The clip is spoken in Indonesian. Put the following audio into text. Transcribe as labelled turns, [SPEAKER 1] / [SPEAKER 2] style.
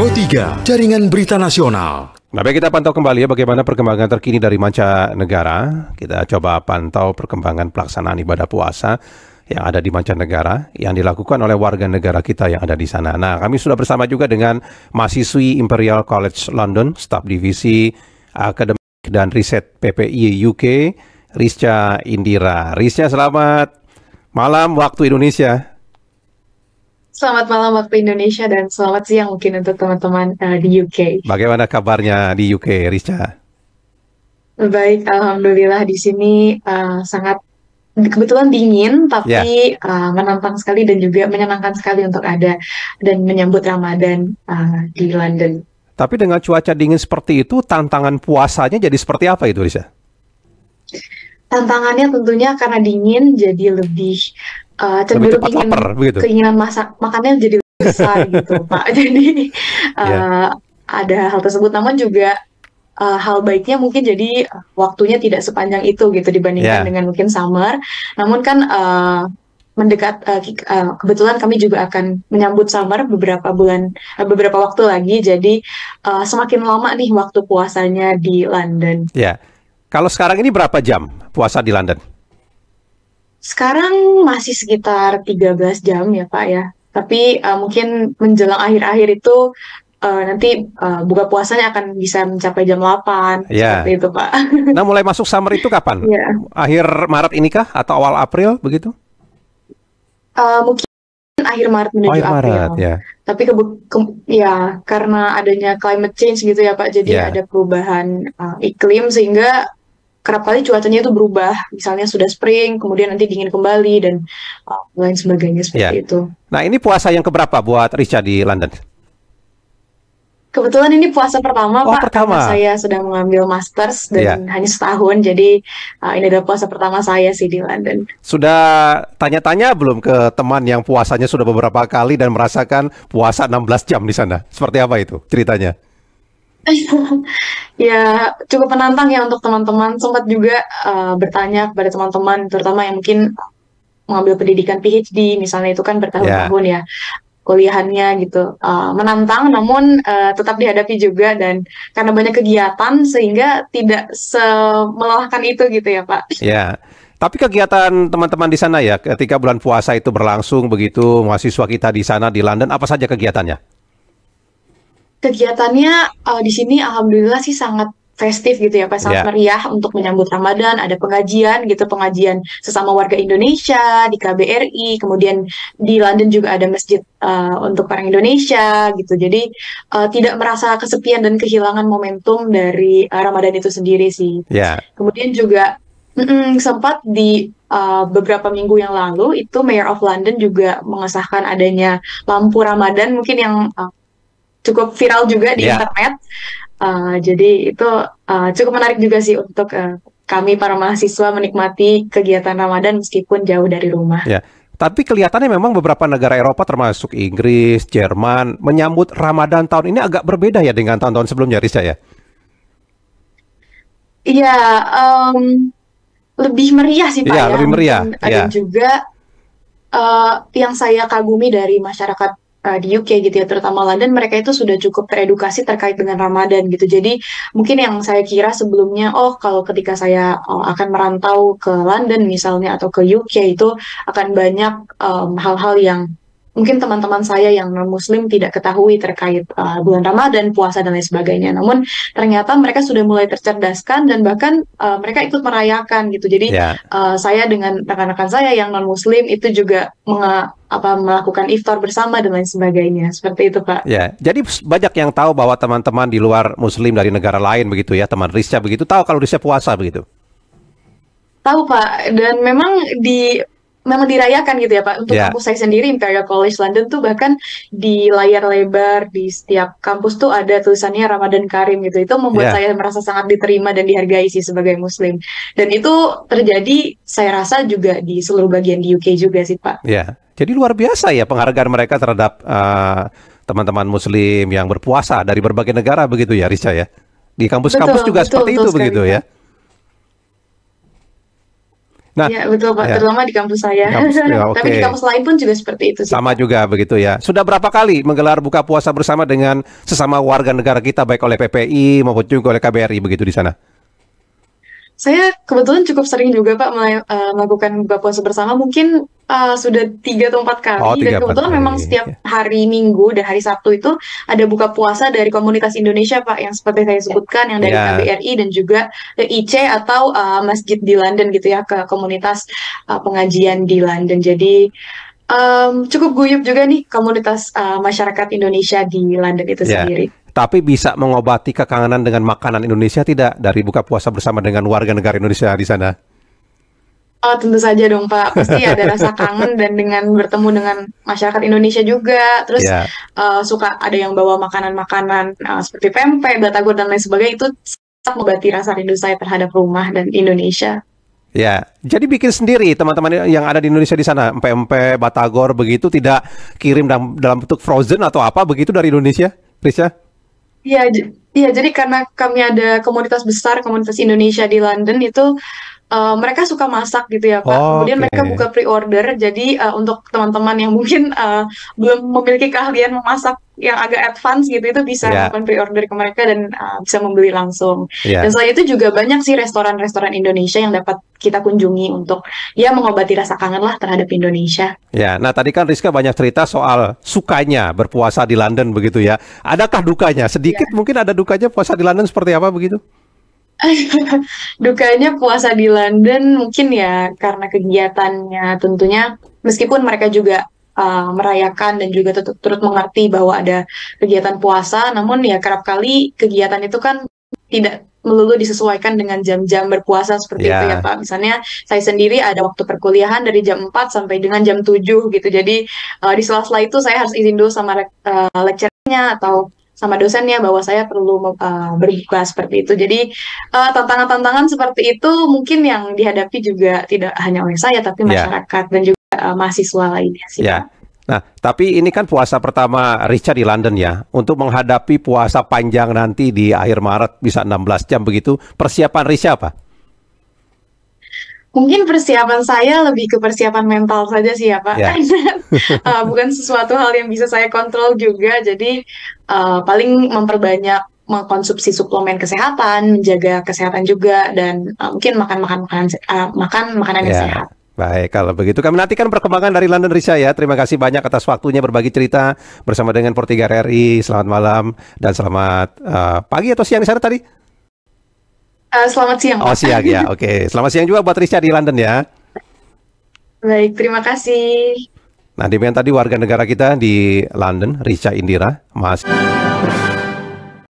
[SPEAKER 1] Pro3, Jaringan Berita Nasional.
[SPEAKER 2] Nah, baik, kita pantau kembali ya bagaimana perkembangan terkini dari mancanegara. Kita coba pantau perkembangan pelaksanaan ibadah puasa yang ada di mancanegara yang dilakukan oleh warga negara kita yang ada di sana. Nah, kami sudah bersama juga dengan mahasiswi Imperial College London, staf divisi akademik dan riset PPI UK, Rizcha Indira. Rizcha, selamat malam waktu Indonesia.
[SPEAKER 3] Selamat malam waktu Indonesia dan selamat siang mungkin untuk teman-teman di UK.
[SPEAKER 2] Bagaimana kabarnya di UK, Rizcha?
[SPEAKER 3] Baik, alhamdulillah di sini sangat kebetulan dingin, tapi menantang sekali dan juga menyenangkan sekali untuk ada dan menyambut Ramadan di London.
[SPEAKER 2] Tapi dengan cuaca dingin seperti itu, tantangan puasanya jadi seperti apa itu, Rizcha?
[SPEAKER 3] Tantangannya tentunya karena dingin jadi lebih cenderung ingin
[SPEAKER 2] lapar,
[SPEAKER 3] keinginan makannya jadi lebih besar gitu Pak. Jadi ada hal tersebut, namun juga hal baiknya mungkin jadi waktunya tidak sepanjang itu gitu dibandingkan dengan mungkin summer. Namun kan mendekat kebetulan kami juga akan menyambut summer beberapa waktu lagi. Jadi semakin lama nih waktu puasanya di London.
[SPEAKER 2] Ya. Kalau sekarang ini berapa jam puasa di London?
[SPEAKER 3] Sekarang masih sekitar 13 jam ya Pak ya. Tapi mungkin menjelang akhir-akhir itu nanti buka puasanya akan bisa mencapai jam 8. Seperti itu Pak.
[SPEAKER 2] Nah, mulai masuk summer itu kapan? Akhir Maret ini kah? Atau awal April begitu?
[SPEAKER 3] Mungkin akhir Maret menuju April. Tapi karena adanya climate change gitu ya Pak. Jadi ada perubahan iklim sehingga kerap kali cuacanya itu berubah, misalnya sudah spring, kemudian nanti dingin kembali, dan lain sebagainya seperti itu.
[SPEAKER 2] Nah, ini puasa yang keberapa buat Rizcha di London?
[SPEAKER 3] Kebetulan ini puasa pertama, Pak,
[SPEAKER 2] karena
[SPEAKER 3] saya sedang mengambil masters dan hanya setahun, jadi ini adalah puasa pertama saya sih di London.
[SPEAKER 2] Sudah tanya-tanya belum ke teman yang puasanya sudah beberapa kali dan merasakan puasa 16 jam di sana? Seperti apa itu ceritanya?
[SPEAKER 3] Ya, cukup menantang ya untuk teman-teman. Sempat juga bertanya kepada teman-teman, terutama yang mungkin mengambil pendidikan PhD, misalnya itu kan bertahun-tahun ya kuliahannya gitu. Menantang, namun tetap dihadapi juga, dan karena banyak kegiatan sehingga tidak melelahkan itu gitu ya Pak.
[SPEAKER 2] Ya, tapi kegiatan teman-teman di sana ya, ketika bulan puasa itu berlangsung begitu, mahasiswa kita di sana di London, apa saja kegiatannya?
[SPEAKER 3] Kegiatannya di sini alhamdulillah sih sangat festif gitu ya Pak, sangat meriah untuk menyambut Ramadan. Ada pengajian gitu, pengajian sesama warga Indonesia di KBRI, kemudian di London juga ada masjid untuk orang Indonesia gitu. Jadi tidak merasa kesepian dan kehilangan momentum dari Ramadan itu sendiri sih. Kemudian juga sempat di beberapa minggu yang lalu itu Mayor of London juga mengesahkan adanya lampu Ramadan mungkin yang cukup viral juga di internet. Jadi itu cukup menarik juga sih untuk kami para mahasiswa menikmati kegiatan Ramadan meskipun jauh dari rumah.
[SPEAKER 2] Tapi kelihatannya memang beberapa negara Eropa termasuk Inggris, Jerman menyambut Ramadan tahun ini agak berbeda ya dengan tahun-tahun sebelumnya, Rizcha ya?
[SPEAKER 3] Iya, lebih meriah sih Pak ya.
[SPEAKER 2] Lebih meriah.
[SPEAKER 3] Dan juga yang saya kagumi dari masyarakat di UK gitu ya, terutama London, mereka itu sudah cukup teredukasi terkait dengan Ramadan gitu. Jadi mungkin yang saya kira sebelumnya, kalau ketika saya akan merantau ke London misalnya atau ke UK itu akan banyak hal-hal yang mungkin teman-teman saya yang non-Muslim tidak ketahui terkait bulan Ramadan, puasa, dan lain sebagainya. Namun ternyata mereka sudah mulai tercerdaskan dan bahkan mereka ikut merayakan gitu. Jadi saya dengan rekan-rekan saya yang non-Muslim itu juga melakukan iftar bersama dan lain sebagainya. Seperti itu Pak.
[SPEAKER 2] Jadi banyak yang tahu bahwa teman-teman di luar Muslim dari negara lain begitu ya, teman Rizcha begitu, tahu kalau Rizcha puasa begitu?
[SPEAKER 3] Tahu Pak, dan memang dirayakan gitu ya Pak. Untuk kampus saya sendiri, Imperial College London tuh bahkan di layar lebar di setiap kampus tuh ada tulisannya Ramadan Karim gitu. Itu membuat saya merasa sangat diterima dan dihargai sih sebagai Muslim. Dan itu terjadi saya rasa juga di seluruh bagian di UK juga sih Pak.
[SPEAKER 2] Jadi luar biasa ya penghargaan mereka terhadap teman-teman Muslim yang berpuasa dari berbagai negara begitu ya, Rizcha ya? Di kampus-kampus juga seperti itu begitu ya? Nah,
[SPEAKER 3] Ya, betul Pak,
[SPEAKER 2] ya,
[SPEAKER 3] terutama di kampus saya.
[SPEAKER 2] ya,
[SPEAKER 3] Tapi di
[SPEAKER 2] oke.
[SPEAKER 3] kampus lain pun juga seperti itu sih.
[SPEAKER 2] Sama juga begitu ya. Sudah berapa kali menggelar buka puasa bersama dengan sesama warga negara kita, baik oleh PPI maupun juga oleh KBRI begitu di sana?
[SPEAKER 3] Saya kebetulan cukup sering juga Pak melakukan buka puasa bersama. Mungkin sudah 3 atau 4
[SPEAKER 2] Oh,
[SPEAKER 3] kali. Dan
[SPEAKER 2] 3-4
[SPEAKER 3] kebetulan memang
[SPEAKER 2] kali.
[SPEAKER 3] setiap hari Minggu dan hari Sabtu itu ada buka puasa dari komunitas Indonesia Pak, yang seperti saya sebutkan, yang dari
[SPEAKER 2] Ya,
[SPEAKER 3] KBRI dan juga IC atau masjid di London gitu ya, ke komunitas pengajian di London. Jadi cukup guyup juga nih komunitas masyarakat Indonesia di London itu
[SPEAKER 2] ya.
[SPEAKER 3] sendiri.
[SPEAKER 2] Tapi bisa mengobati kekangenan dengan makanan Indonesia tidak dari buka puasa bersama dengan warga negara Indonesia di sana?
[SPEAKER 3] Oh, tentu saja dong, Pak. Pasti ada rasa kangen dan dengan bertemu dengan masyarakat Indonesia juga. Terus
[SPEAKER 2] Ya,
[SPEAKER 3] suka ada yang bawa makanan-makanan seperti pempek, batagor, dan lain sebagainya. Itu sangat mengobati rasa rindu saya terhadap rumah dan Indonesia.
[SPEAKER 2] ya. Jadi bikin sendiri teman-teman yang ada di Indonesia di sana, empek-empek, batagor begitu, tidak kirim dalam bentuk frozen atau apa begitu dari Indonesia, Risha?
[SPEAKER 3] Iya, iya, jadi karena kami ada komunitas besar, komunitas Indonesia di London itu mereka suka masak gitu ya Pak. Kemudian
[SPEAKER 2] Oke.
[SPEAKER 3] mereka buka pre-order. Jadi untuk teman-teman yang mungkin belum memiliki keahlian memasak yang agak advance gitu, itu bisa
[SPEAKER 2] Ya,
[SPEAKER 3] melakukan pre-order ke mereka dan bisa membeli langsung.
[SPEAKER 2] ya.
[SPEAKER 3] Dan selain itu juga banyak sih restoran-restoran Indonesia yang dapat kita kunjungi untuk ya mengobati rasa kangen lah terhadap Indonesia.
[SPEAKER 2] Ya, nah tadi kan Rizka banyak cerita soal sukanya berpuasa di London begitu ya. Adakah dukanya?
[SPEAKER 3] Ya.
[SPEAKER 2] Sedikit mungkin ada dukanya puasa di London seperti apa begitu?
[SPEAKER 3] Dukanya puasa di London mungkin ya karena kegiatannya tentunya, meskipun mereka juga merayakan dan juga turut mengerti bahwa ada kegiatan puasa, namun ya kerap kali kegiatan itu kan tidak melulu disesuaikan dengan jam-jam berpuasa seperti itu ya
[SPEAKER 2] Ya,
[SPEAKER 3] Pak. Misalnya saya sendiri ada waktu perkuliahan dari jam 4 sampai dengan jam 7 gitu. Jadi di sela-sela itu saya harus izin dulu sama lecturernya atau sama dosennya bahwa saya perlu berbuka seperti itu. Jadi tantangan-tantangan seperti itu mungkin yang dihadapi juga tidak hanya oleh saya, tapi
[SPEAKER 2] ya,
[SPEAKER 3] masyarakat dan juga mahasiswa lainnya sih
[SPEAKER 2] ya.
[SPEAKER 3] Pak.
[SPEAKER 2] Nah, tapi ini kan puasa pertama Richard di London ya. Untuk menghadapi puasa panjang nanti di akhir Maret bisa 16 jam begitu, persiapan Richard apa?
[SPEAKER 3] Mungkin persiapan saya lebih ke persiapan mental saja sih ya Pak,
[SPEAKER 2] Ya,
[SPEAKER 3] karena bukan sesuatu hal yang bisa saya kontrol juga. Jadi paling memperbanyak mengkonsumsi suplemen kesehatan, menjaga kesehatan juga, dan mungkin makan makanan yang
[SPEAKER 2] ya.
[SPEAKER 3] sehat.
[SPEAKER 2] Baik, kalau begitu kami nantikan perkembangan dari London Richard ya. Terima kasih banyak atas waktunya berbagi cerita bersama dengan Portiga RRI. Selamat malam dan selamat pagi atau siang di sana tadi?
[SPEAKER 3] Selamat siang
[SPEAKER 2] Oh,
[SPEAKER 3] Pak.
[SPEAKER 2] siang ya. Oke, selamat siang juga buat Richard di London ya.
[SPEAKER 3] Baik, terima kasih.
[SPEAKER 2] Nah, demikian tadi warga negara kita di London, Richa Indira, Mas.